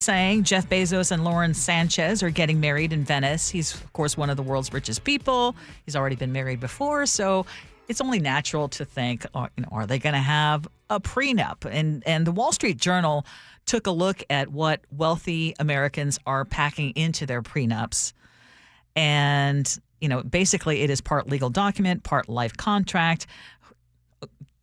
saying Jeff Bezos and Lauren Sánchez are getting married in Venice. He's, of course, one of the world's richest people. He's already been married before, so it's only natural to think, are they going to have a prenup? And the Wall Street Journal took a look at what wealthy Americans are packing into their prenups. And, basically it is part legal document, part life contract.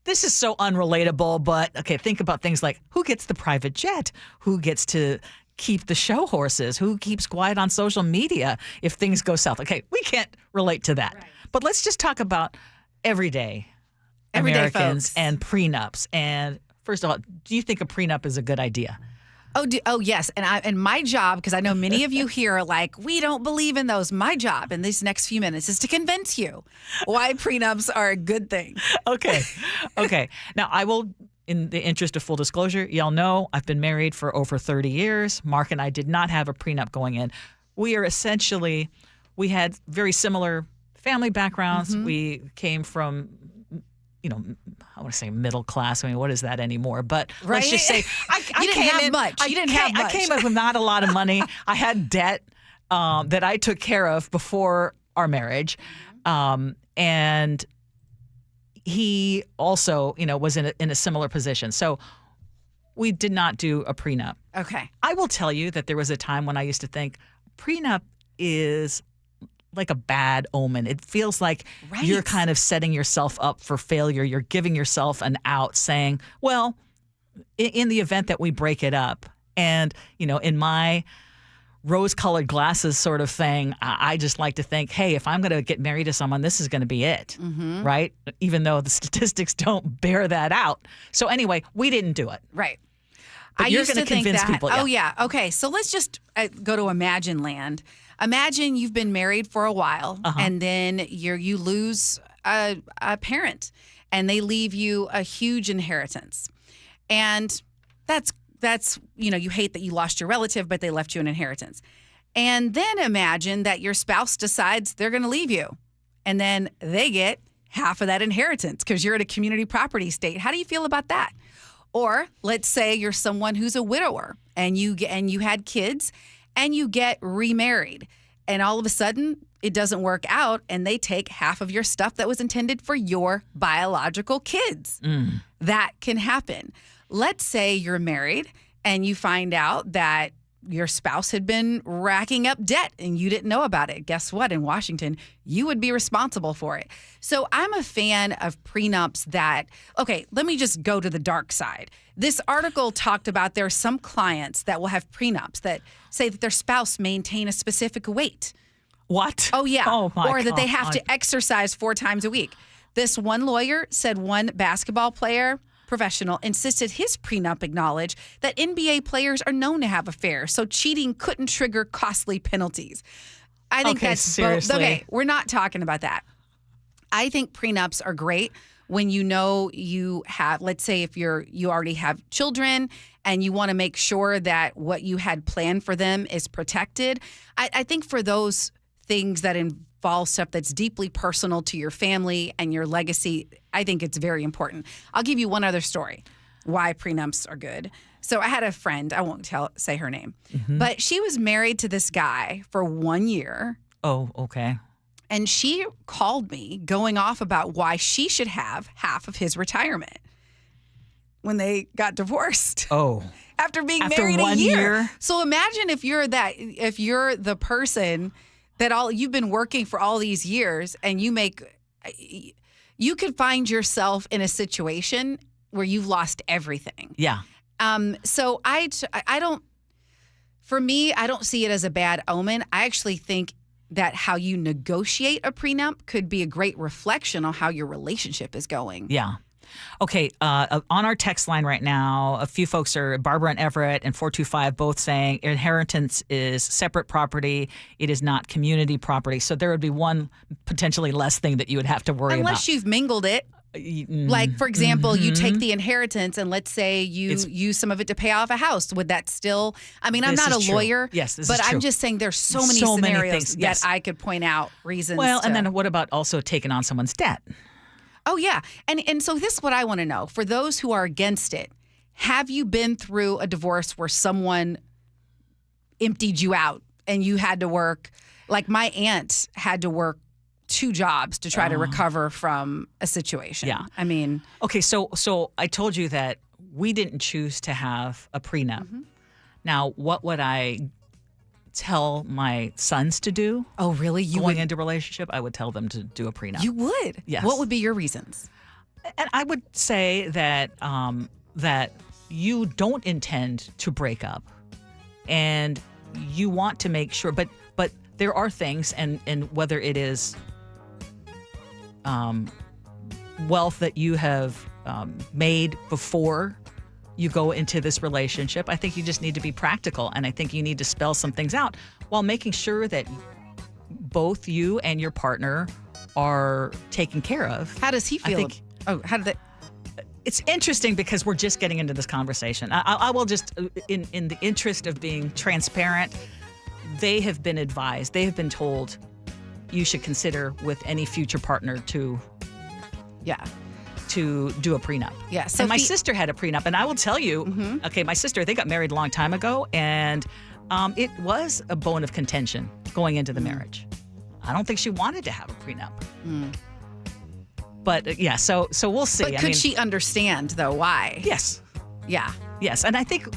This is so unrelatable, but okay, think about things like who gets the private jet? Who gets to keep the show horses? Who keeps quiet on social media if things go south? Okay, we can't relate to that. Right. But let's just talk about everyday Americans folks. And prenups. And first of all, do you think a prenup is a good idea? Oh yes. And my job, because I know many of you here are like, we don't believe in those. My job in these next few minutes is to convince you why prenups are a good thing. Okay. Now, I will, in the interest of full disclosure, y'all know I've been married for over 30 years. Mark and I did not have a prenup going in. We had very similar family backgrounds. Mm-hmm. We came from I want to say middle class. I mean, what is that anymore? But right? Let's just say you didn't have much. I came up with not a lot of money. I had debt that I took care of before our marriage. And he also, was in a similar position. So we did not do a prenup. Okay. I will tell you that there was a time when I used to think prenup is like a bad omen. It feels like you're kind of setting yourself up for failure. You're giving yourself an out saying, well, in the event that we break it up. And, in my rose-colored glasses sort of thing, I just like to think, hey, if I'm going to get married to someone, this is going to be it, right? Even though the statistics don't bear that out. So anyway, we didn't do it. Right. But you're going to convince people. Oh, yeah. Okay. So let's just go to Imagine Land. Imagine you've been married for a while, and then you lose a parent, and they leave you a huge inheritance. And that's you hate that you lost your relative, but they left you an inheritance. And then imagine that your spouse decides they're going to leave you, and then they get half of that inheritance because you're at a community property state. How do you feel about that? Or let's say you're someone who's a widower, and you had kids, and you get remarried, and all of a sudden it doesn't work out, and they take half of your stuff that was intended for your biological kids. That can happen. Let's say you're married and you find out that your spouse had been racking up debt and you didn't know about it. Guess what? In Washington, you would be responsible for it. So I'm a fan of prenups that, okay, let me just go to the dark side. This article talked about there are some clients that will have prenups that say that their spouse maintain a specific weight. What? Oh, yeah. Oh, my or that they have God. to exercise 4 times a week. This one lawyer said one basketball player professional insisted his prenup acknowledge that NBA players are known to have affairs, so cheating couldn't trigger costly penalties. I think that's seriously. Okay, we're not talking about that. I think prenups are great when you have, let's say if you already have children and you want to make sure that what you had planned for them is protected. I think for those things that involve stuff that's deeply personal to your family and your legacy, I think it's very important. I'll give you one other story why prenups are good. So I had a friend, I won't say her name, but she was married to this guy for 1 year. Oh, okay. And she called me going off about why she should have half of his retirement when they got divorced. Oh. After married 1 a year. year. So imagine if you're the person that you've been working for all these years and you could find yourself in a situation where you've lost everything. Yeah. So I don't see it as a bad omen. I actually think that how you negotiate a prenup could be a great reflection on how your relationship is going. Yeah. Okay, on our text line right now, a few folks are, Barbara and Everett and 425, both saying inheritance is separate property. It is not community property. So there would be one potentially less thing that you would have to worry about. Unless you've mingled it. Like, for example, you take the inheritance and let's say you use some of it to pay off a house. Would that still, I'm not a lawyer. Yes, this but is true. I'm just saying there's so many scenarios things, yes. that I could point out reasons. Well, and then what about also taking on someone's debt? Oh, yeah. And so this is what I want to know. For those who are against it, have you been through a divorce where someone emptied you out and you had to work. Like my aunt had to work 2 jobs to try to recover from a situation. Yeah. I mean. Okay, so I told you that we didn't choose to have a prenup. Mm-hmm. Now, what would I tell my sons to do? Oh, really? You Going would, into a relationship, I would tell them to do a prenup. You would? Yes. What would be your reasons? And I would say that that you don't intend to break up, and you want to make sure. But there are things, and whether it is wealth that you have made before you go into this relationship, I think you just need to be practical, and I think you need to spell some things out while making sure that both you and your partner are taken care of. How does he feel? How did that? It's interesting because we're just getting into this conversation. I will just, in the interest of being transparent, they have been advised, they have been told you should consider with any future partner to do a prenup. Yeah. So my sister had a prenup, and I will tell you, okay, my sister, they got married a long time ago, and it was a bone of contention going into the marriage. I don't think she wanted to have a prenup. But yeah, so we'll see. But could she understand though why? Yes. Yeah. Yes, and I think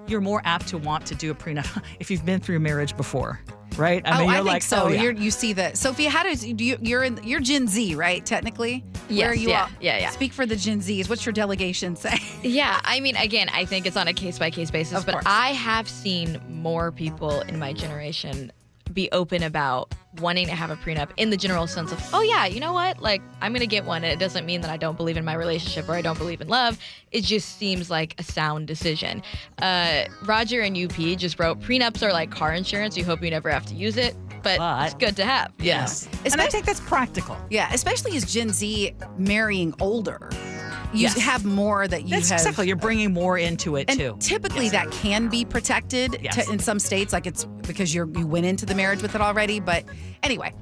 you're more apt to want to do a prenup if you've been through marriage before, right? I mean, you're I like, think so. oh, yeah. You see that, Sophia. How does you're Gen Z, right? Technically, Yes, where are you all? yeah. Speak for the Gen Zs. What's your delegation say? Yeah, I mean, again, I think it's on a case-by-case basis, Of but course. I have seen more people in my generation be open about wanting to have a prenup in the general sense of, oh yeah, you know what? Like, I'm going to get one. And it doesn't mean that I don't believe in my relationship or I don't believe in love. It just seems like a sound decision. Roger and UP just wrote, prenups are like car insurance. You hope you never have to use it, but it's good to have. you Yes. know? And I think that's practical. Yeah, especially as Gen Z marrying older, you Yes. have more that you That's have. exactly. You're bringing more into it, And too. typically that can be protected Yes. in some states, like it's because you went into the marriage with it already. But anyway,